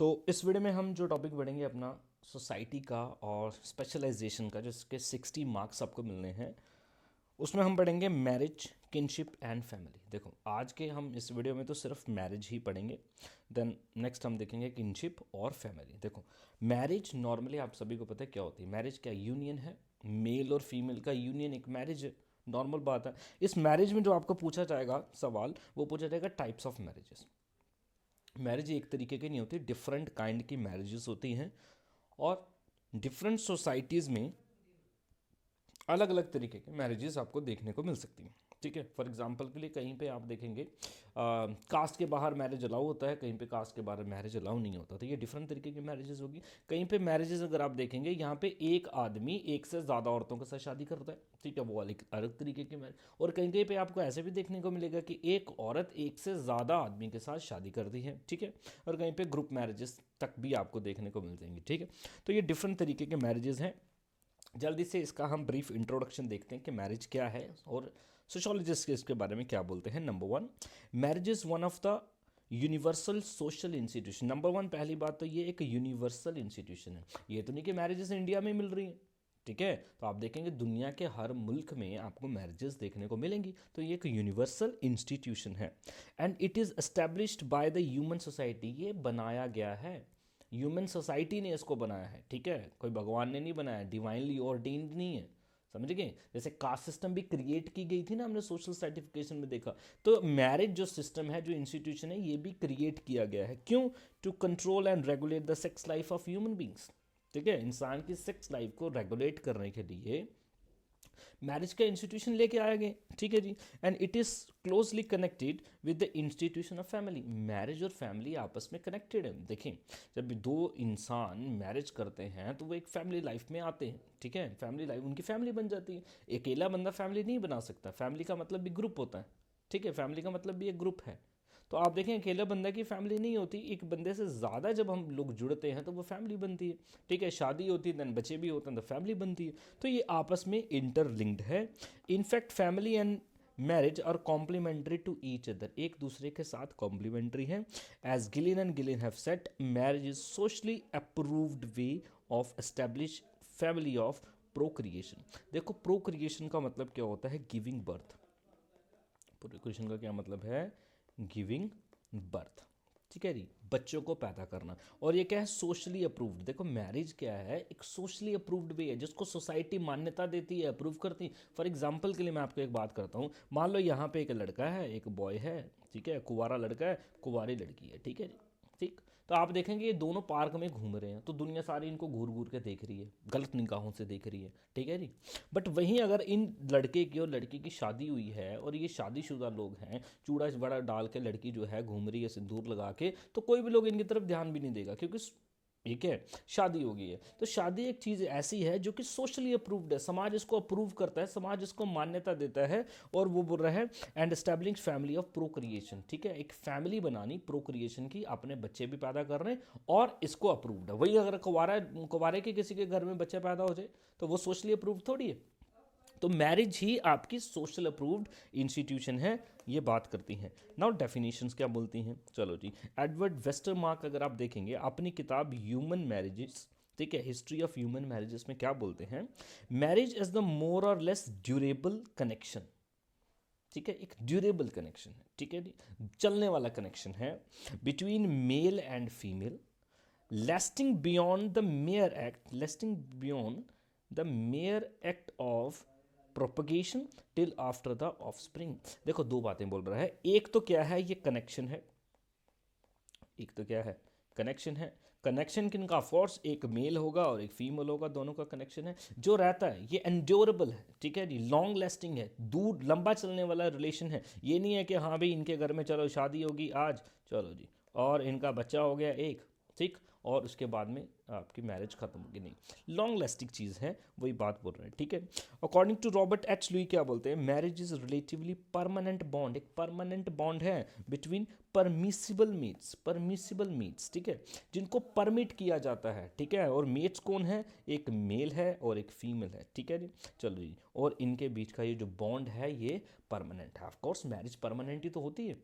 तो इस वीडियो में हम जो टॉपिक पढ़ेंगे अपना सोसाइटी का और स्पेशलाइजेशन का, जिसके 60 मार्क्स आपको मिलने हैं, उसमें हम पढ़ेंगे मैरिज, किनशिप एंड फैमिली। देखो आज के हम इस वीडियो में तो सिर्फ मैरिज ही पढ़ेंगे, देन नेक्स्ट हम देखेंगे किनशिप और फैमिली। देखो मैरिज नॉर्मली आप सभी को पता है क्या होती है। मैरिज क्या यूनियन है, मेल और फीमेल का यूनियन एक मैरिज है, नॉर्मल बात है। इस मैरिज में जो आपको पूछा जाएगा सवाल, वो पूछा जाएगा टाइप्स ऑफ मैरिजेस। मैरिज एक तरीके की नहीं होती, डिफरेंट काइंड की मैरिजेस होती हैं और डिफरेंट सोसाइटीज़ में अलग अलग तरीके के मैरिजेस आपको देखने को मिल सकती हैं। ठीक है, फॉर एग्जांपल के लिए कहीं पे आप देखेंगे कास्ट के बाहर मैरिज अलाउ होता है, कहीं पे कास्ट के बाहर मैरिज अलाउ नहीं होता। तो ये डिफरेंट तरीके की मैरिजेस होगी। कहीं पे मैरिजेस अगर आप देखेंगे, यहाँ पे एक आदमी एक से ज़्यादा औरतों के साथ शादी करता है, ठीक है, वो अलग अलग तरीके की मैरिज। और कहीं कहीं पे आपको ऐसे भी देखने को मिलेगा कि एक औरत एक से ज़्यादा आदमी के साथ शादी करती है, ठीक है। और कहीं पे ग्रुप मैरिजेस तक भी आपको देखने को मिल जाएंगी, ठीक है। तो ये डिफरेंट तरीके के मैरिजेस हैं। जल्दी से इसका हम ब्रीफ इंट्रोडक्शन देखते हैं कि मैरिज क्या है और सोशोलॉजिस्ट इसके बारे में क्या बोलते हैं। Number one, marriage is one of the universal social institution. Number one, पहली बात तो ये एक यूनिवर्सल इंस्टीट्यूशन है। ये तो नहीं कि मैरिजेस इंडिया में मिल रही हैं, ठीक है। तो आप देखेंगे दुनिया के हर मुल्क में आपको मैरिजेस देखने को मिलेंगी। तो ये एक यूनिवर्सल इंस्टीट्यूशन है and it is established by the human society. ये बनाया गया है, ह्यूमन सोसाइटी ने इसको बनाया है, ठीक है। कोई भगवान ने नहीं बनाया, डिवाइनली ऑर्डेन्ड नहीं है, समझ गए। जैसे कास्ट सिस्टम भी क्रिएट की गई थी ना, हमने सोशल सर्टिफिकेशन में देखा। तो मैरिज जो सिस्टम है, जो इंस्टीट्यूशन है, ये भी क्रिएट किया गया है। क्यों? To control and regulate the sex life of human beings, ठीक है। इंसान की सेक्स लाइफ को रेगुलेट करने के लिए मैरिज का इंस्टीट्यूशन लेके आया गया, ठीक है जी। And it is closely connected with the institution of family. Marriage और फैमिली आपस में कनेक्टेड है। देखें, जब भी दो इंसान मैरिज करते हैं तो वो एक फैमिली लाइफ में आते हैं, ठीक है। फैमिली लाइफ, उनकी फैमिली बन जाती है। अकेला बंदा फैमिली नहीं बना सकता। फैमिली का मतलब भी ग्रुप होता है, ठीक है। फैमिली का मतलब भी एक ग्रुप है। तो आप देखें, अकेला बंदा की फैमिली नहीं होती, एक बंदे से ज़्यादा जब हम लोग जुड़ते हैं तो वो फैमिली बनती है, ठीक है। शादी होती है, देन बच्चे भी होते हैं, तो फैमिली बनती है। तो ये आपस में इंटरलिंक्ड है। In fact family and marriage are complementary to each other, एक दूसरे के साथ कॉम्प्लीमेंट्री है। As Gillin and Gillin have set, marriage is socially approved way of establish family of procreation. देखो प्रोक्रिएशन का मतलब क्या होता है? Giving birth. प्रोक्रिएशन का क्या मतलब है? गिविंग बर्थ, ठीक है जी, बच्चों को पैदा करना। और ये क्या है? Socially approved. देखो मैरिज क्या है? एक सोशली अप्रूव्ड वे है, जिसको सोसाइटी मान्यता देती है, अप्रूव करती है। फॉर एग्जांपल के लिए मैं आपको एक बात करता हूँ। मान लो यहाँ पे एक लड़का है, एक बॉय है, ठीक है, कुंवारा लड़का है, कुंवारी लड़की है, ठीक है जी, ठीक। तो आप देखेंगे ये दोनों पार्क में घूम रहे हैं, तो दुनिया सारी इनको घूर घूर के देख रही है, गलत निगाहों से देख रही है, ठीक है जी। बट वहीं अगर इन लड़के की और लड़की की शादी हुई है और ये शादीशुदा लोग हैं, चूड़ा बड़ा डाल के लड़की जो है घूम रही है सिंदूर लगा के, तो कोई भी लोग इनकी तरफ ध्यान भी नहीं देगा, क्योंकि ठीक है, शादी हो गई है। तो शादी एक चीज़ ऐसी है जो कि सोशली अप्रूव्ड है, समाज इसको अप्रूव करता है, समाज इसको मान्यता देता है। और वो बोल रहा है and establish family of procreation, ठीक है। एक फैमिली बनानी प्रोक्रिएशन की, अपने बच्चे भी पैदा कर रहे हैं और इसको अप्रूव्ड है। वही अगर कुंवारे के किसी के घर में बच्चे पैदा हो जाए तो वो सोशली अप्रूव्ड थोड़ी है। तो मैरिज ही आपकी सोशल अप्रूव्ड इंस्टीट्यूशन है, ये बात करती हैं। नाउ डेफिनेशंस क्या बोलती हैं, चलो जी। एडवर्ड वेस्टरमार्क अगर आप देखेंगे अपनी किताब ह्यूमन मैरिजेस, ठीक है, हिस्ट्री ऑफ ह्यूमन मैरिजेस में क्या बोलते हैं? मैरिज इज द मोर और लेस ड्यूरेबल कनेक्शन, ठीक है, एक ड्यूरेबल कनेक्शन है, ठीक है जी, चलने वाला कनेक्शन है between male and female, lasting beyond the mere act, lasting beyond the mere act of propagation till after the offspring. देखो दो बातें बोल रहा है। एक तो क्या है? ये कनेक्शन है। एक तो क्या है? कनेक्शन है। कनेक्शन किनका? फोर्स, एक मेल होगा और एक फीमेल होगा, दोनों का कनेक्शन है जो रहता है। ये एंड्योरेबल है, ठीक है जी, लॉन्ग लास्टिंग है, दूर लंबा चलने वाला रिलेशन है। ये नहीं है कि हाँ भाई इनके घर में चलो शादी होगी आज, चलो जी, और इनका बच्चा हो गया एक, ठीक, और उसके बाद में आपकी मैरिज खत्म होगी, नहीं। लॉन्ग लास्टिंग चीज़ है, वही बात बोल रहे हैं, ठीक है। According to Robert H Lowie क्या बोलते हैं? Marriage is relatively permanent bond, एक परमानेंट बॉन्ड है बिटवीन परमिसिबल मीट्स, ठीक है, जिनको परमिट किया जाता है, ठीक है। और मेट्स कौन है? एक मेल है और एक फीमेल है, ठीक है जी, चलो जी। और इनके बीच का ये जो बॉन्ड है ये परमानेंट है। ऑफकोर्स मैरिज परमानेंट ही तो होती है,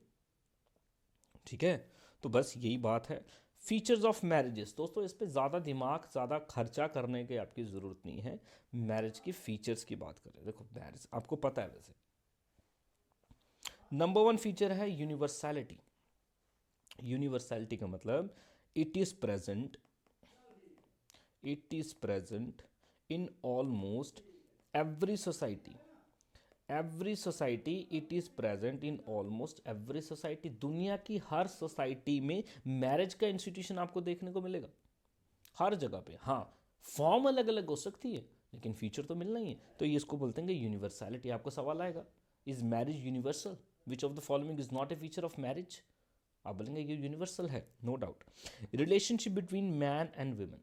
ठीक है। तो बस यही बात है। फीचर्स ऑफ मैरिजेस, दोस्तों इस पे ज़्यादा दिमाग ज़्यादा खर्चा करने की आपकी ज़रूरत नहीं है। मैरिज की फीचर्स की बात करें, देखो मैरिज आपको पता है वैसे, नंबर वन फीचर है यूनिवर्सैलिटी। यूनिवर्सैलिटी का मतलब it is present, it is present in almost every society, every society, it is present in almost every society. दुनिया की हर सोसाइटी में मैरिज का इंस्टीट्यूशन आपको देखने को मिलेगा, हर जगह पे। हाँ, फॉर्म अलग अलग हो सकती है लेकिन फीचर तो मिलना ही है, तो ये इसको बोलते हैं यूनिवर्सैलिटी। आपको सवाल आएगा, is marriage universal, which of the following is not a feature of marriage? आप बोलेंगे ये यूनिवर्सल है, no doubt. Relationship between man and women,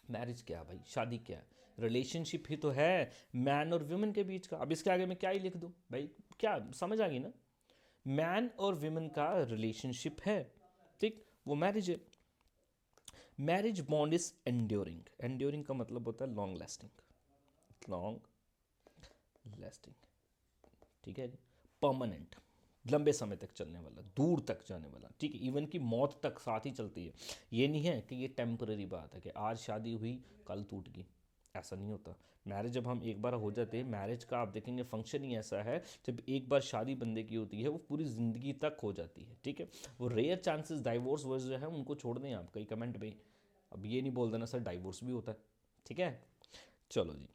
marriage क्या है भाई, शादी क्या है? रिलेशनशिप ही तो है मैन और वुमेन के बीच का। अब इसके आगे मैं क्या ही लिख दूं भाई, क्या समझ आ गई ना? मैन और वुमेन का रिलेशनशिप है, ठीक, वो मैरिज है। Marriage bond is enduring, enduring का मतलब होता है लॉन्ग लास्टिंग, लॉन्ग लास्टिंग, ठीक है, परमानेंट, लंबे समय तक चलने वाला, दूर तक जाने वाला, ठीक है, इवन की मौत तक साथ ही चलती है। ये नहीं है कि ये टेम्पररी बात है कि आज शादी हुई कल टूट गई, ऐसा नहीं होता। मैरिज जब हम एक बार हो जाते हैं, मैरिज का आप देखेंगे फंक्शन ही ऐसा है, जब एक बार शादी बंदे की होती है वो पूरी ज़िंदगी तक हो जाती है, ठीक है। वो रेयर चांसेस डाइवोर्स वर्स जो है उनको छोड़ दें आप कई कमेंट में, अब ये नहीं बोल देना सर डाइवोर्स भी होता है, ठीक है। चलो जी,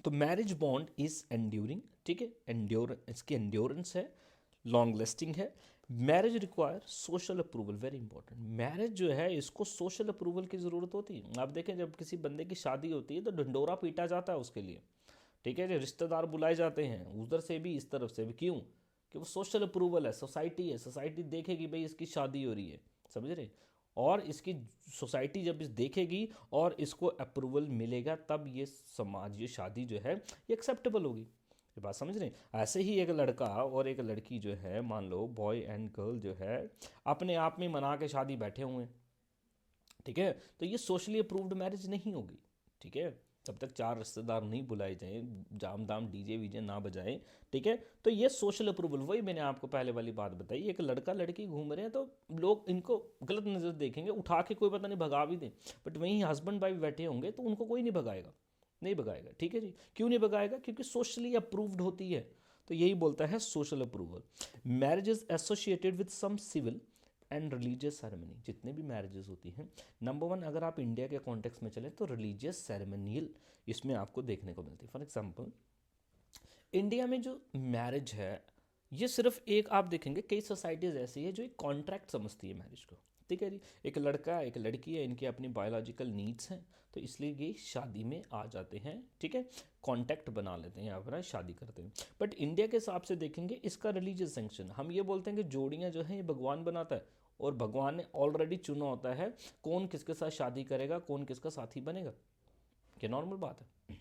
तो मैरिज बॉन्ड इज एंड्यूरिंग, ठीक है, एंड्योर इसकी एंड्योरेंस है, लॉन्ग लास्टिंग है। Marriage require social approval, very important. Marriage जो है इसको सोशल अप्रूवल की ज़रूरत होती है। आप देखें जब किसी बंदे की शादी होती है तो ढंडोरा पीटा जाता है उसके लिए, ठीक है, जो रिश्तेदार बुलाए जाते हैं उधर से भी इस तरफ से भी, क्यों? कि वो सोशल अप्रूवल है, सोसाइटी है, सोसाइटी देखेगी भाई इसकी शादी हो रही है, समझ रहे? और इसकी सोसाइटी जब इस देखेगी और इसको अप्रूवल मिलेगा तब ये समाज, ये शादी जो है ये एक्सेप्टेबल होगी। ये बात समझ रहे हैं? ऐसे ही एक लड़का और एक लड़की जो है, मान लो बॉय एंड गर्ल जो है, अपने आप में मना के शादी बैठे हुए हैं, ठीक है, तो ये सोशली अप्रूव्ड मैरिज नहीं होगी, ठीक है, तब तक चार रिश्तेदार नहीं बुलाए जाएं, जाम दाम डीजे वीजे ना बजाएं, ठीक है, तो ये सोशल अप्रूवल, वही मैंने आपको पहले वाली बात बताई, एक लड़का लड़की घूम रहे हैं तो लोग इनको गलत नज़र देखेंगे, उठा के कोई पता नहीं भगा भी दें, बट वहीं हस्बैंड वाइफ बैठे होंगे तो उनको कोई नहीं भगाएगा, नहीं भगाएगा, ठीक है जी। क्यों नहीं भगाएगा? क्योंकि सोशली अप्रूव्ड होती है, तो यही बोलता है social approval. Marriage is associated with some civil and religious ceremony, जितने भी मैरिजेस होती हैं, नंबर वन अगर आप इंडिया के कॉन्टेक्स्ट में चलें तो रिलीजियस सेरेमनियल इसमें आपको देखने को मिलती है। फॉर एग्जांपल इंडिया में जो मैरिज है ये सिर्फ एक, आप देखेंगे कई सोसाइटीज़ ऐसी है जो एक कॉन्ट्रैक्ट समझती है मैरिज को, ठीक है जी। एक लड़का एक लड़की है, इनकी अपनी बायोलॉजिकल नीड्स हैं, तो इसलिए ये शादी में आ जाते हैं, ठीक है, कॉन्टैक्ट बना लेते हैं, यहाँ पर शादी करते हैं। बट इंडिया के हिसाब से देखेंगे इसका रिलीजियस सेंक्शन, हम ये बोलते हैं कि जोड़ियाँ जो हैं ये भगवान बनाता है और भगवान ने ऑलरेडी चुना होता है कौन किसके साथ शादी करेगा, कौन किसका साथी बनेगा, क्या नॉर्मल बात है,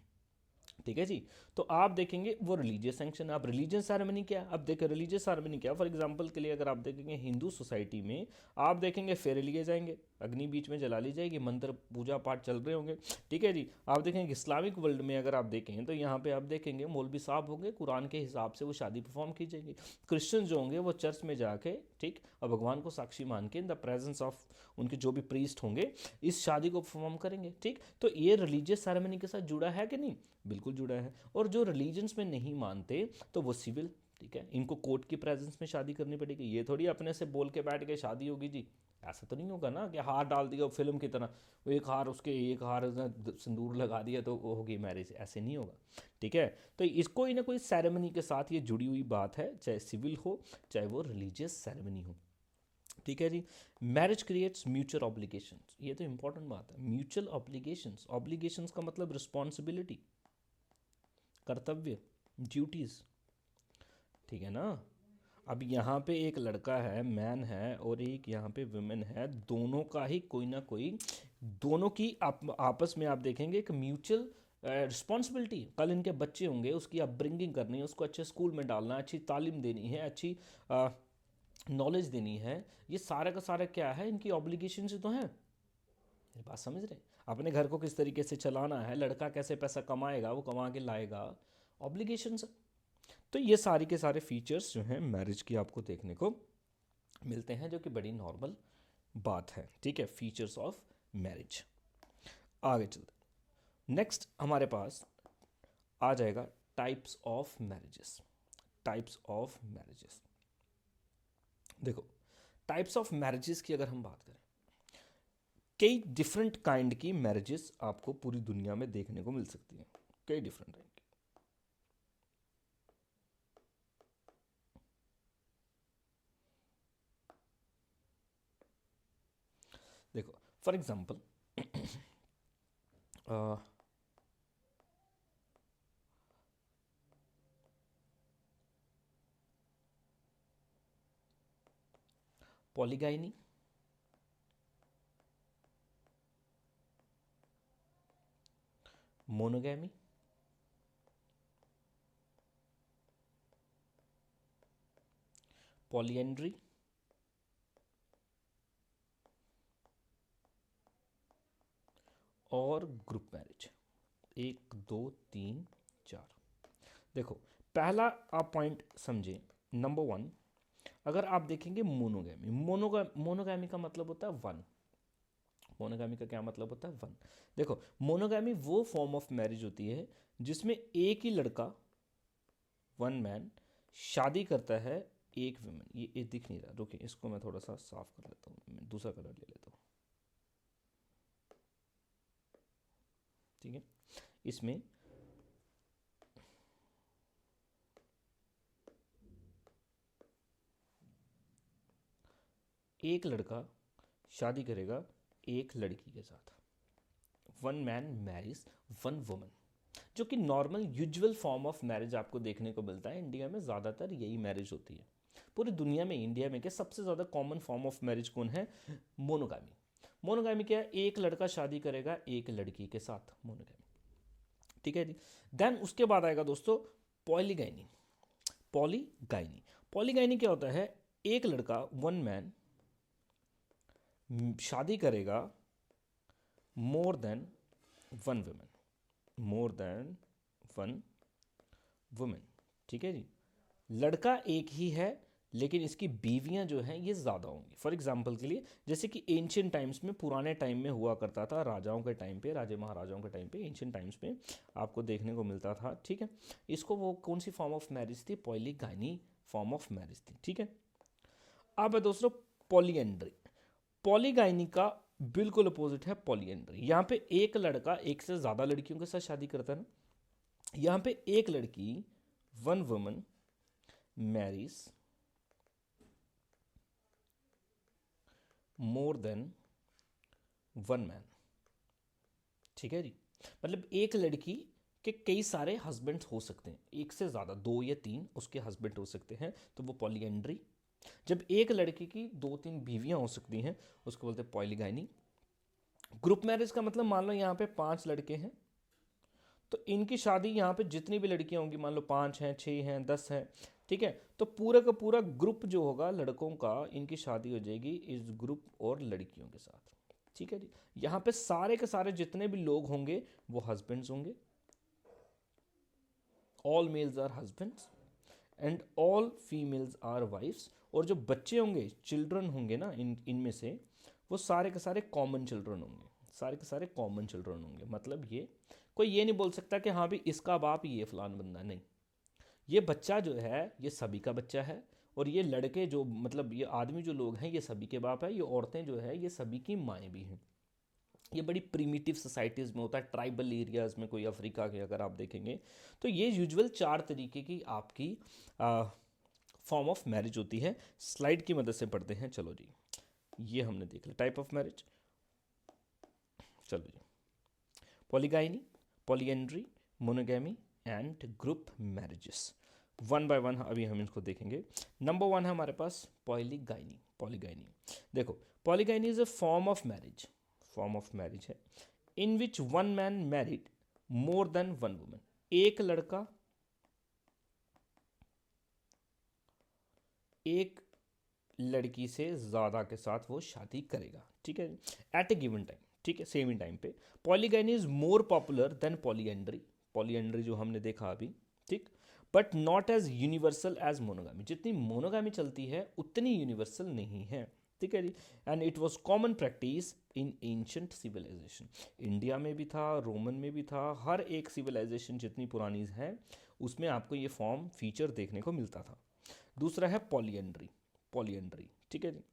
ठीक है जी। तो आप देखेंगे वो रिलीजियस सेंक्शन, आप रिलीजियस सेरेमनी क्या, अब देखें रिलीजियस सेरेमनी क्या, फॉर एग्जांपल के लिए अगर आप देखेंगे हिंदू सोसाइटी में, आप देखेंगे फेरे लिए जाएंगे, अग्नि बीच में जला ली जाएगी, मंत्र पूजा पाठ चल रहे होंगे, ठीक है जी। आप देखेंगे इस्लामिक वर्ल्ड में अगर आप देखें तो यहाँ पे आप देखेंगे मौलवी साहब होंगे, कुरान के हिसाब से वो शादी परफॉर्म की जाएगी। क्रिश्चियन जो होंगे वो चर्च में जाके, ठीक, और भगवान को साक्षी मान के इन द प्रेजेंस ऑफ उनके जो भी प्रीस्ट होंगे इस शादी को परफॉर्म करेंगे, ठीक। तो ये रिलीजियस सेरेमनी के साथ जुड़ा है कि नहीं? बिल्कुल जुड़ा है। और जो रिलीजन्स में नहीं मानते तो वो सिविल, ठीक है, इनको कोर्ट की प्रेजेंस में शादी करनी पड़ेगी, ये थोड़ी अपने से बोल के बैठ के शादी होगी जी, ऐसा तो नहीं होगा ना कि हार डाल दिया फिल्म की तरह, वो एक हार उसके एक हार सिंदूर लगा दिया तो वो होगी मैरिज, ऐसे नहीं होगा, ठीक है। तो इसको ही ना कोई सेरेमनी के साथ ये जुड़ी हुई बात है, चाहे सिविल हो चाहे वो रिलीजियस सेरेमनी हो, ठीक है जी। मैरिज क्रिएट्स म्यूचुअल ऑब्लिगेशंस, ये तो इंपॉर्टेंट बात है, म्यूचुअल ऑब्लिगेशंस, ऑब्लिगेशंस का मतलब रिस्पॉन्सिबिलिटी, कर्तव्य, ड्यूटीज, ठीक है ना। अब यहाँ पे एक लड़का है, मैन है, और एक यहाँ पे वुमेन है, दोनों का ही कोई ना कोई, दोनों की आपस में आप देखेंगे एक म्यूचुअल रिस्पॉन्सिबिलिटी, कल इनके बच्चे होंगे, उसकी अपब्रिंगिंग करनी है, उसको अच्छे स्कूल में डालना है, अच्छी तालीम देनी है, अच्छी नॉलेज देनी है, ये सारा का सारा क्या है, इनकी ऑब्लिगेशन तो हैं। ये बात समझ रहे हैं? अपने घर को किस तरीके से चलाना है, लड़का कैसे पैसा कमाएगा, वो कमा के लाएगा, ऑब्लिगेशंस। तो ये सारी के सारे फीचर्स जो हैं मैरिज की आपको देखने को मिलते हैं, जो कि बड़ी नॉर्मल बात है, ठीक है। Features of marriage. आगे चलते, नेक्स्ट हमारे पास आ जाएगा types of marriages. Types of marriages, देखो टाइप्स ऑफ मैरिजेस की अगर हम बात करें, कई डिफरेंट काइंड की मैरिजेस आपको पूरी दुनिया में देखने को मिल सकती हैं, कई डिफरेंट काइंड की। देखो for example polygyny, monogamy, polyandry, और ग्रुप मैरिज। 1 2 3 4। देखो पहला आप पॉइंट समझे, नंबर 1, अगर आप देखेंगे मोनोगैमी, मोनोगैमी का मतलब होता है वन। मोनोगैमी का क्या मतलब होता है? वन। देखो मोनोगैमी वो फॉर्म ऑफ मैरिज होती है जिसमें एक ही लड़का, वन मैन, शादी करता है एक वुमेन। ये दिख नहीं रहा, रुकिए इसको मैं थोड़ा सा साफ कर लेता हूँ, मैं दूसरा कलर ले लेता हूँ, ठीक है। इसमें एक लड़का शादी करेगा एक लड़की के साथ, one man marriage one woman, जो कि normal usual form of marriage आपको देखने को मिलता है। इंडिया में ज़्यादातर यही मैरिज होती है। पूरी दुनिया में इंडिया में क्या सबसे ज़्यादा कॉमन फॉर्म ऑफ मैरिज कौन है? मोनोगामी। मोनोगामी क्या है? एक लड़का शादी करेगा एक लड़की के साथ, मोनोगामी, ठीक है जी। देन उसके बाद आएगा दोस्तों पॉलीगाइनी। पॉलीगाइनी, पॉलीगाइनी क्या होता है? एक लड़का, वन मैन, शादी करेगा मोर देन वन वुमेन, मोर देन वन वुमेन, ठीक है जी। लड़का एक ही है लेकिन इसकी बीवियां जो हैं ये ज़्यादा होंगी। फॉर एग्जाम्पल के लिए जैसे कि एंशियंट टाइम्स में, पुराने टाइम में हुआ करता था, राजाओं के टाइम पे, राजे महाराजाओं के टाइम पे, एंशियंट टाइम्स में आपको देखने को मिलता था, ठीक है। इसको वो कौन सी फॉर्म ऑफ मैरिज थी? पॉलीगाइनी फॉर्म ऑफ मैरिज थी, ठीक है। अब है दोस्तों पॉलीएंड्री। पॉलीगाइनी का बिल्कुल अपोजिट है पॉलीएंड्री। यहाँ पे एक लड़का एक से ज़्यादा लड़कियों के साथ शादी करता है ना, यहाँ पे एक लड़की, वन वुमन मैरिज मोर देन वन मैन, ठीक है जी। मतलब एक लड़की के कई सारे हस्बैंड्स हो सकते हैं, एक से ज़्यादा, 2 या 3 उसके हस्बैंड हो सकते हैं, तो वो पॉलीएंड्री। जब एक लड़की की 2-3 बीवियां हो सकती हैं उसको बोलते हैं पॉलीगाइनी। ग्रुप मैरिज का मतलब मान लो यहाँ पे 5 लड़के हैं, तो इनकी शादी यहाँ पे जितनी भी लड़कियां होंगी, मान लो 5 हैं, 6 हैं, 10 हैं, ठीक है, तो पूरा का पूरा ग्रुप जो होगा लड़कों का, इनकी शादी हो जाएगी इस ग्रुप और लड़कियों के साथ, ठीक है जी। यहाँ पे सारे के सारे जितने भी लोग होंगे वो हस्बैंड्स होंगे, all males are husbands and all females are wives. और जो बच्चे होंगे, चिल्ड्रन होंगे ना, इनमें से वो सारे के सारे कॉमन चिल्ड्रन होंगे, सारे के सारे कॉमन चिल्ड्रन होंगे। मतलब ये कोई ये नहीं बोल सकता कि हाँ भी इसका बाप ये फलान बंदा, नहीं, ये बच्चा जो है ये सभी का बच्चा है। और ये लड़के जो, मतलब ये आदमी जो लोग हैं ये सभी के बाप है, ये औरतें जो है ये सभी की माएँ भी हैं। ये बड़ी प्रिमिटिव सोसाइटीज़ में होता है, ट्राइबल एरियाज़ में, कोई अफ्रीका के अगर आप देखेंगे तो ये यूजुअल 4 तरीके की आपकी फॉर्म ऑफ मैरिज होती है। स्लाइड की मदद से पढ़ते हैं, चलो जी। ये हमने देख लिया टाइप ऑफ मैरिज, चलो जी। Polygyny, polyandry, monogamy and group marriages. One by one अभी हम इसको देखेंगे। नंबर 1 है हमारे पास पॉलीगाइनी। पॉलीगाइनी, देखो polygyny is a form of marriage, form of marriage है in which one man married more than one woman. एक लड़का एक लड़की से ज़्यादा के साथ वो शादी करेगा, ठीक है, एट ए गिवन टाइम, ठीक है, सेम ही टाइम पे। Polygyny is more popular than polyandry. Polyandry जो हमने देखा अभी, ठीक। But not as universal as monogamy. जितनी मोनोगामी चलती है उतनी यूनिवर्सल नहीं है, ठीक है जी। And it was common practice in ancient civilization. India में भी था, रोमन में भी था, हर एक सिविलाइजेशन जितनी पुरानी है उसमें आपको ये फॉर्म फीचर देखने को मिलता था। दूसरा है पॉलीएंड्री। पॉलीएंड्री, ठीक है जी।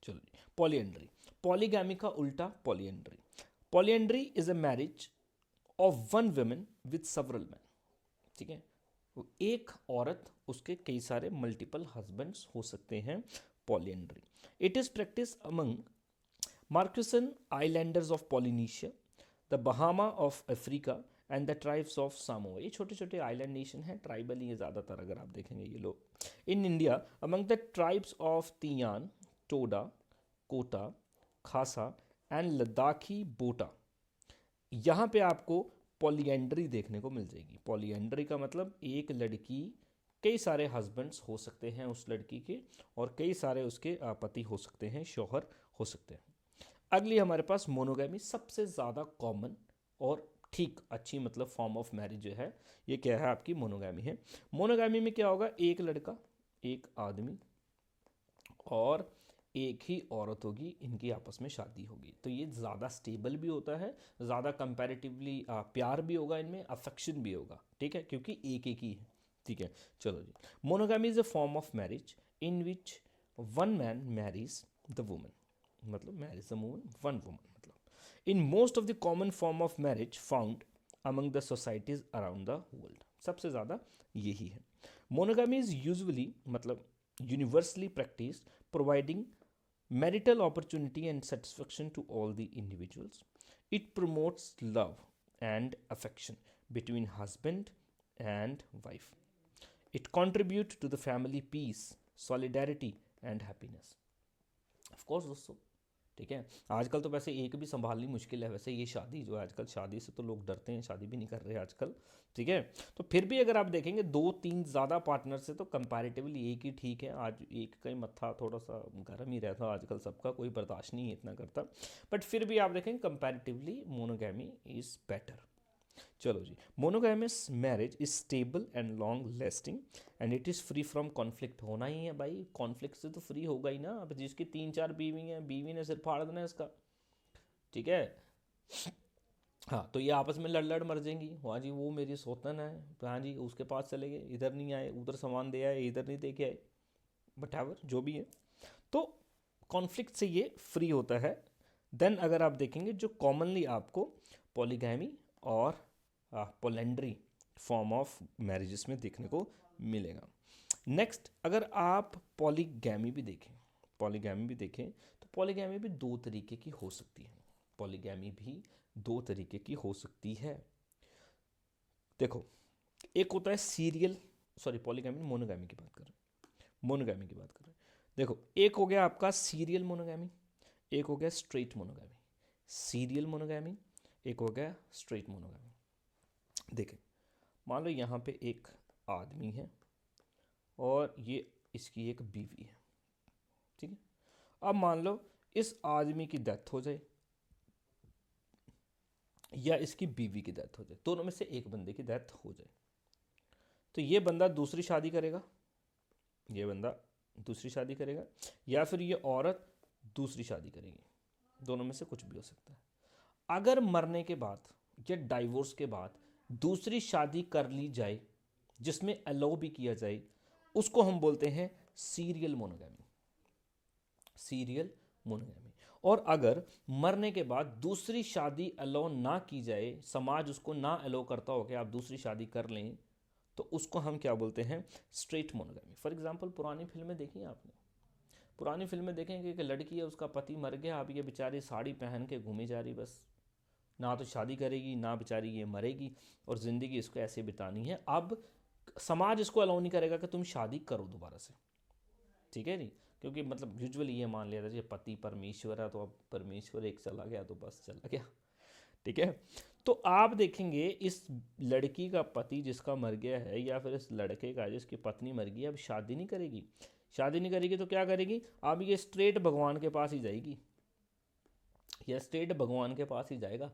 चलो जी, पॉलीएंड्री, पॉलीगैमी का उल्टा polyandry. Polyandry is a marriage of one woman with several man, ठीक है। वो एक औरत, उसके कई सारे मल्टीपल हस्बैंड्स हो सकते हैं, polyandry. It is practice among Marquesan islanders of Polynesia, the Bahama of Africa and the tribes of Samoa. ये छोटे छोटे आइलैंड नेशन हैं, ट्राइबल ही है ज़्यादातर, अगर आप देखेंगे ये लोग। In India among the tribes of Tiyan, Toda, Kota, Khasa and Ladakhi बोटा, यहाँ पे आपको पॉलीएंड्री देखने को मिल जाएगी। पॉलीएंड्री का मतलब एक लड़की कई सारे हस्बैंड्स हो सकते हैं उस लड़की के, और कई सारे उसके पति हो सकते हैं, शौहर हो सकते हैं। अगली हमारे पास मोनोगैमी, सबसे ज़्यादा कॉमन और ठीक अच्छी मतलब फॉर्म ऑफ मैरिज जो है, ये क्या है आपकी मोनोगैमी है। मोनोगैमी में क्या होगा, एक लड़का, एक आदमी और एक ही औरत होगी, इनकी आपस में शादी होगी। तो ये ज़्यादा स्टेबल भी होता है, ज़्यादा कंपैरेटिवली प्यार भी होगा इनमें, अफेक्शन भी होगा, ठीक है, क्योंकि एक एक ही है, ठीक है। चलो जी, monogamy is a form of marriage in which one man marries the woman, मतलब marriage the woman, one woman, मतलब in most of the common form of marriage found among the societies around the world, सबसे ज़्यादा यही है। Monogamy is usually मतलब universally practiced, providing marital opportunity and satisfaction to all the individuals. It promotes love and affection between husband and wife. It contributes to the family peace, solidarity and happiness. Of course दोस्तों, ठीक है। आजकल तो वैसे एक भी संभालनी मुश्किल है, वैसे ये शादी जो है आजकल, शादी से तो लोग डरते हैं, शादी भी नहीं कर रहे आजकल, ठीक है। तो फिर भी अगर आप देखेंगे 2-3 ज़्यादा पार्टनर से तो कंपैरेटिवली एक ही ठीक है। आज एक का ही मत्था थोड़ा सा गर्म ही रहता है आजकल, सबका कोई बर्दाश्त नहीं इतना करता, बट फिर भी आप देखेंगे कंपैरेटिवली मोनोगैमी इज़ बेटर। चलो जी, monogamous marriage is stable and long lasting and it is free from conflict. होना ही है भाई, कॉन्फ्लिक्ट से तो फ्री होगा ही ना। अब जिसकी 3-4 बीवी हैं, बीवी ने सिर फाड़ देना है इसका, ठीक है। हाँ, तो ये आपस में लड़ लड़ मर जाएंगी, हाँ जी वो मेरी सौतन है, तो हाँ जी उसके पास चले गए, इधर नहीं आए, उधर सामान दे आए, इधर नहीं दे के आए, बट एवर जो भी है, तो कॉन्फ्लिक्ट से ये फ्री होता है। देन अगर आप देखेंगे जो कॉमनली आपको पॉलीगैमी और पोलेंड्री फॉर्म ऑफ मैरिजेस में देखने को मिलेगा। नेक्स्ट, अगर आप पॉलीगैमी भी देखें, पॉलीगैमी भी देखें तो पॉलीगैमी भी 2 तरीके की हो सकती है। पॉलीगैमी भी 2 तरीके की हो सकती है। देखो, एक होता है सीरियल, सॉरी पॉलीगैमी, मोनोगैमी की बात कर रहे हैं, मोनोगैमी की बात कर रहे हैं। देखो, एक हो गया आपका सीरियल मोनोगैमी, एक हो गया स्ट्रेट मोनोगैमी। सीरियल मोनोगैमी, एक हो गया स्ट्रेट मोनोगैमी। देखें, मान लो यहाँ पे एक आदमी है और ये इसकी एक बीवी है, ठीक है। अब मान लो इस आदमी की डेथ हो जाए या इसकी बीवी की डेथ हो जाए, दोनों में से एक बंदे की डेथ हो जाए, तो ये बंदा दूसरी शादी करेगा, ये बंदा दूसरी शादी करेगा, या फिर ये औरत दूसरी शादी करेगी, दोनों में से कुछ भी हो सकता है। अगर मरने के बाद या डाइवोर्स के बाद दूसरी शादी कर ली जाए जिसमें अलाउ भी किया जाए, उसको हम बोलते हैं सीरियल मोनोगैमी, सीरियल मोनोगैमी। और अगर मरने के बाद दूसरी शादी अलाउ ना की जाए, समाज उसको ना अलाउ करता हो कि आप दूसरी शादी कर लें, तो उसको हम क्या बोलते हैं, स्ट्रेट मोनोगैमी। फॉर एग्जांपल पुरानी फिल्में देखी हैं आपने, पुरानी फिल्में देखेंगे कि लड़की है, उसका पति मर गया, अब ये बेचारी साड़ी पहन के घूमी जा रही, बस ना तो शादी करेगी ना बेचारी ये मरेगी, और ज़िंदगी इसको ऐसे बितानी है। अब समाज इसको अलाउ नहीं करेगा कि तुम शादी करो दोबारा से, ठीक है जी, क्योंकि मतलब यूजुअली ये मान लिया था कि पति परमेश्वर है, तो अब परमेश्वर एक चला गया तो बस चला गया, ठीक है। तो आप देखेंगे इस लड़की का पति जिसका मर गया है, या फिर इस लड़के का जिसकी पत्नी मर गई, अब शादी नहीं करेगी। शादी नहीं करेगी तो क्या करेगी, अब ये स्ट्रेट भगवान के पास ही जाएगी, या स्ट्रेट भगवान के पास ही जाएगा,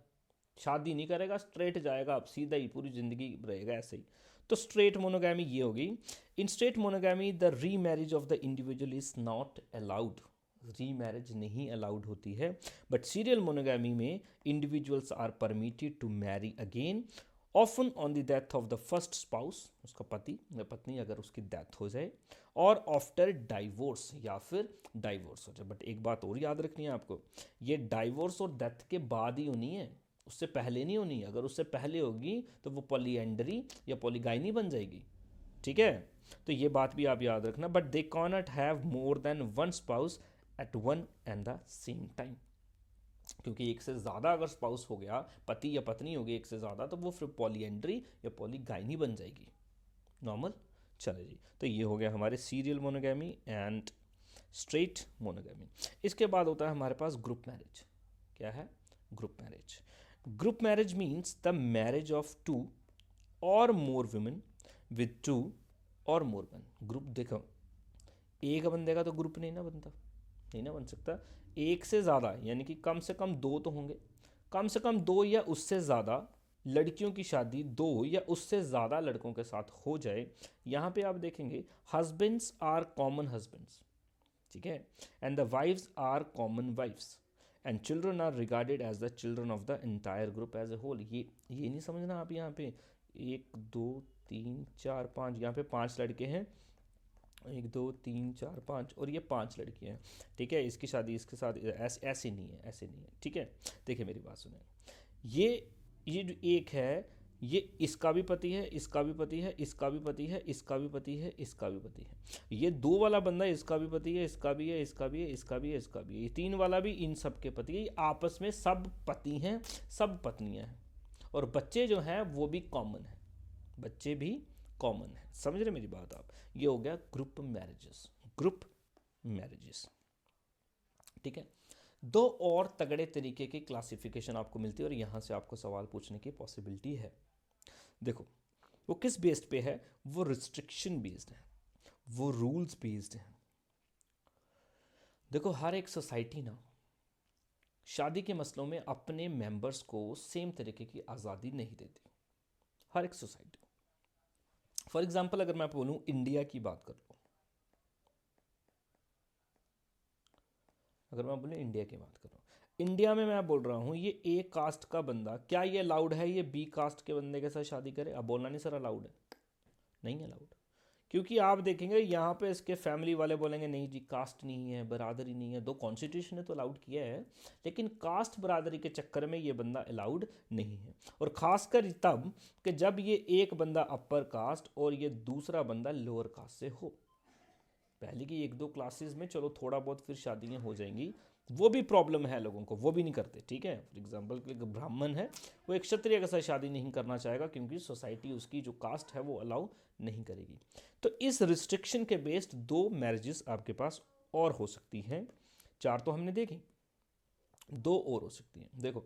शादी नहीं करेगा, स्ट्रेट जाएगा, अब सीधा ही पूरी ज़िंदगी रहेगा ऐसे ही। तो स्ट्रेट मोनोगैमी ये होगी। In straight monogamy the remarriage of the individual is not allowed, remarriage नहीं अलाउड होती है। बट सीरियल मोनोगैमी में individuals are permitted to marry again, often on the death of the first spouse, उसका पति या पत्नी अगर उसकी डेथ हो जाए, और आफ्टर डाइवोर्स या फिर डाइवोर्स हो जाए। बट एक बात और याद रखनी है आपको, ये डाइवोर्स और डेथ के बाद ही होनी है, उससे पहले नहीं होनी। अगर उससे पहले होगी तो वो पॉलीएंड्री या पॉलीगाइनी बन जाएगी, ठीक है। तो ये बात भी आप याद रखना। But they can not have more than one spouse at one and the same time, क्योंकि एक से ज़्यादा अगर स्पाउस हो गया, पति या पत्नी होगी एक से ज़्यादा, तो वो फिर पॉलीएंड्री या पॉलीगाइनी बन जाएगी। नॉर्मल। चले जी, तो ये हो गया हमारे serial monogamy and straight monogamy. इसके बाद होता है हमारे पास ग्रुप मैरिज। क्या है? Group marriage. Group marriage means the marriage of two और मोर वुमेन विद टू और मोर मैन। ग्रुप देखो, एक बंदे का तो ग्रुप नहीं ना बनता, नहीं ना बन सकता। एक से ज़्यादा यानी कि कम से कम दो तो होंगे, कम से कम दो या उससे ज़्यादा लड़कियों की शादी दो या उससे ज़्यादा लड़कों के साथ हो जाए। यहाँ पे आप देखेंगे हस्बैंड्स आर कॉमन हस्बैंड्स, ठीक है, and the wives are common wives, and children are regarded as the children of the entire group as a whole. ये नहीं समझना आप, यहाँ पे एक दो तीन चार पाँच, यहाँ पे पांच लड़के हैं, एक दो तीन चार पाँच, और ये पांच लड़कियां हैं, ठीक है। इसकी शादी इसके साथ ऐसे नहीं है, ऐसे नहीं है, ठीक है। देखिए मेरी बात सुने, ये जो एक है, ये इसका भी पति है, इसका भी पति है, इसका भी पति है, इसका भी पति है, इसका भी पति है। ये दो वाला बंदा इसका भी पति है, इसका भी है, इसका भी है, इसका भी है, इसका भी है। ये तीन वाला भी इन सब के पति है। ये आपस में सब पति हैं, सब पत्नियां हैं, और बच्चे जो हैं वो भी कॉमन है, बच्चे भी कॉमन है। समझ रहे मेरी बात आप? ये हो गया ग्रुप मैरिजेस, ग्रुप मैरिजेस, ठीक है। दो और तगड़े तरीके की क्लासिफिकेशन आपको मिलती है और यहां से आपको सवाल पूछने की पॉसिबिलिटी है। देखो वो किस बेस्ड पे है? वो रिस्ट्रिक्शन बेस्ड है, वो रूल्स बेस्ड है। देखो हर एक सोसाइटी ना शादी के मसलों में अपने मेंबर्स को सेम तरीके की आज़ादी नहीं देती, हर एक सोसाइटी। फॉर एग्जाम्पल अगर मैं बोलूं इंडिया की बात कर लो, अगर मैं बोलूं इंडिया की बात करूं, इंडिया में मैं बोल रहा हूं ये ए कास्ट का बंदा, क्या ये अलाउड है ये बी कास्ट के बंदे के साथ शादी करे? अब बोलना नहीं सर अलाउड है, नहीं अलाउड। क्योंकि आप देखेंगे यहाँ पे इसके फैमिली वाले बोलेंगे नहीं जी कास्ट नहीं है, बरादरी नहीं है। दो कॉन्स्टिट्यूशन ने तो अलाउड किया है, लेकिन कास्ट बरादरी के चक्कर में ये बंदा अलाउड नहीं है। और खासकर तब कि जब ये एक बंदा अपर कास्ट और ये दूसरा बंदा लोअर कास्ट से हो। पहले की एक दो क्लासेस में चलो थोड़ा बहुत फिर शादियाँ हो जाएंगी, वो भी प्रॉब्लम है लोगों को, वो भी नहीं करते, ठीक है। फॉर एग्जांपल एक ब्राह्मण है, वो एक क्षत्रिय के साथ शादी नहीं करना चाहेगा क्योंकि सोसाइटी उसकी जो कास्ट है वो अलाउ नहीं करेगी। तो इस रिस्ट्रिक्शन के बेस्ड दो मैरिजेस आपके पास और हो सकती हैं। चार तो हमने देखी, दो और हो सकती हैं। देखो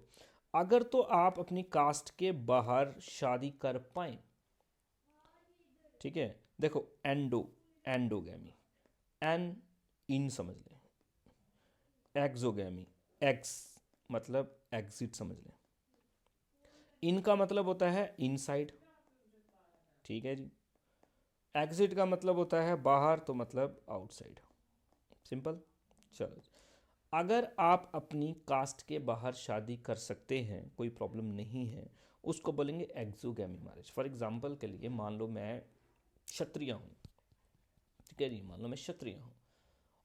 अगर तो आप अपनी कास्ट के बाहर शादी कर पाए, ठीक है। देखो एंडोगैमी, एन इन समझ लें, एक्सोगैमी, एक्स मतलब एग्जिट समझ लें, इनका मतलब होता है इनसाइड, ठीक है जी। एग्जिट का मतलब होता है बाहर, तो मतलब आउटसाइड, सिंपल। चलो अगर आप अपनी कास्ट के बाहर शादी कर सकते हैं, कोई प्रॉब्लम नहीं है, उसको बोलेंगे एक्सोगैमी मैरिज। फॉर एग्जांपल के लिए मान लो मैं क्षत्रिय हूँ, ठीक है जी, मान लो मैं क्षत्रिय हूँ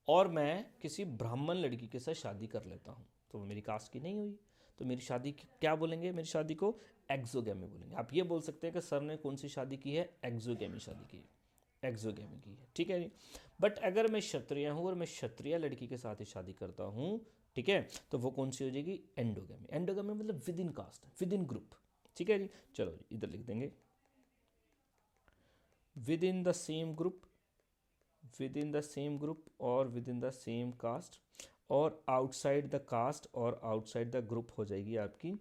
और मैं किसी ब्राह्मण लड़की के साथ शादी कर लेता हूँ, तो वो मेरी कास्ट की नहीं हुई, तो मेरी शादी क्या बोलेंगे? मेरी शादी को एक्सोगैमी बोलेंगे। आप ये बोल सकते हैं कि सर ने कौन सी शादी की है? एक्सोगैमी शादी की है, एक्सोगैमी की है, ठीक है जी। बट अगर मैं क्षत्रिय हूँ और मैं क्षत्रिय लड़की के साथ ही शादी करता हूँ, ठीक है, तो वो कौन सी हो जाएगी? एंडोगैमी। एंडोगैमी मतलब within caste, within group, ठीक है जी। चलो जी इधर लिख देंगे within the same group, within the same group और within the same caste, और आउटसाइड द कास्ट और आउटसाइड द ग्रुप हो जाएगी आपकी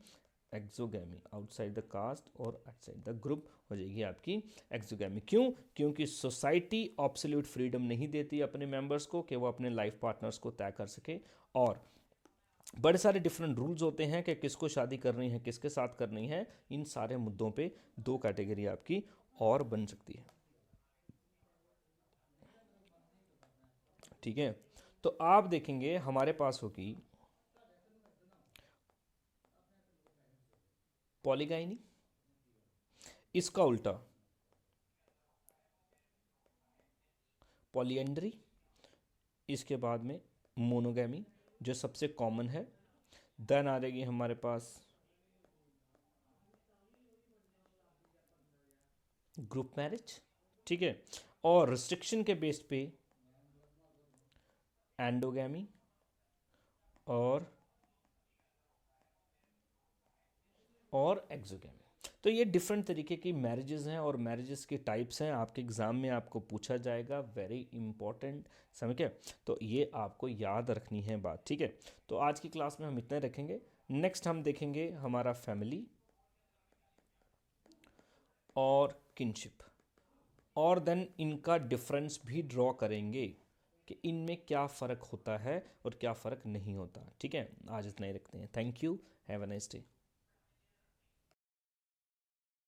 एक्सोगैमी। आउटसाइड द कास्ट और आउटसाइड द ग्रुप हो जाएगी आपकी एक्सोगैमी। क्यों? क्योंकि सोसाइटी ऑब्सोल्यूट फ्रीडम नहीं देती अपने मेंबर्स को कि वो अपने लाइफ पार्टनर्स को तय कर सके, और बड़े सारे डिफरेंट रूल्स होते हैं कि किसको शादी करनी है, किसके साथ करनी है। इन सारे मुद्दों पे दो कैटेगरी आपकी और बन सकती है। ठीक है, तो आप देखेंगे हमारे पास होगी पॉलीगाइनी, इसका उल्टा पॉलीएंड्री, इसके बाद में मोनोगैमी जो सबसे कॉमन है। देन आ जाएगी हमारे पास ग्रुप मैरिज। ठीक है, और रिस्ट्रिक्शन के बेस पे एंडोगैमी और एक्सोगैमी। तो ये डिफरेंट तरीके की मैरिजेस हैं और मैरिजेस के टाइप्स हैं, आपके एग्ज़ाम में आपको पूछा जाएगा, वेरी इंपॉर्टेंट, समझ गए। तो ये आपको याद रखनी है बात। ठीक है, तो आज की क्लास में हम इतना रखेंगे। नेक्स्ट हम देखेंगे हमारा फैमिली और किनशिप, और देन इनका डिफरेंस भी ड्रॉ करेंगे कि इनमें क्या फ़र्क होता है और क्या फ़र्क नहीं होता। ठीक है, आज इतना ही रखते हैं। Thank you, have a nice day.